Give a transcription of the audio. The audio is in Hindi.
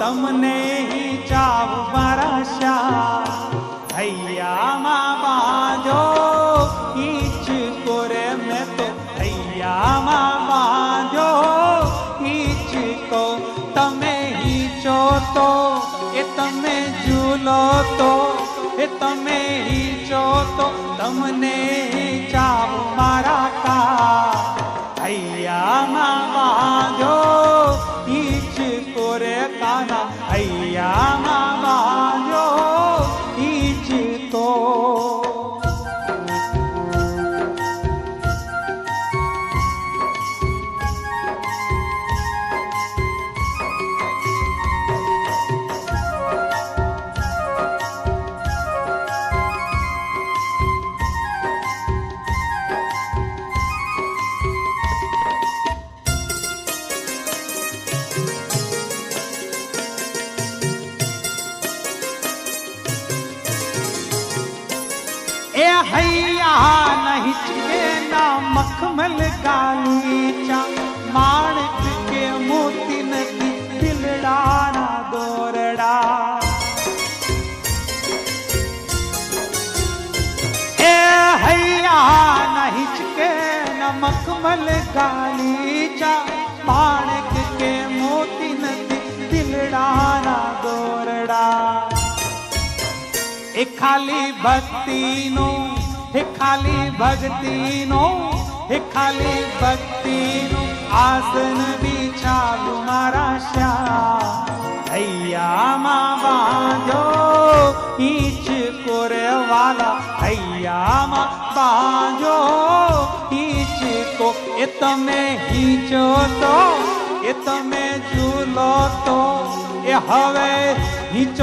तमने ही चाव मारा श्याम हैया मां बांधो ईच कोरे में तो हैया मां बांधो ईच को तमे ही चो तो ए तमे झूलो तो ए तमे ही चो तो तमने ही चाव मारा का हैया मां बांधो ईच कोरे काना हैया मां बांधो ईच तो ए हैया नहीं के ना मखमल गालीचा माणक के मोती नदी दिलड़ा ना दोरड़ा ए हैया नहीं के ना मखमल गालीचा माणक के मोती नदी दिलड़ा ना दोरड़ा ए खाली भक्ति नो हे खाली भक्ति नो हे खाली भक्ति नो आसन बिछालू मारा श्याम हैया मां बांधो ईच कोरे वाला हैया मां बांधो ईच को ए तमे हीचो तो ए तमे झूलो तो ए हवे हीचो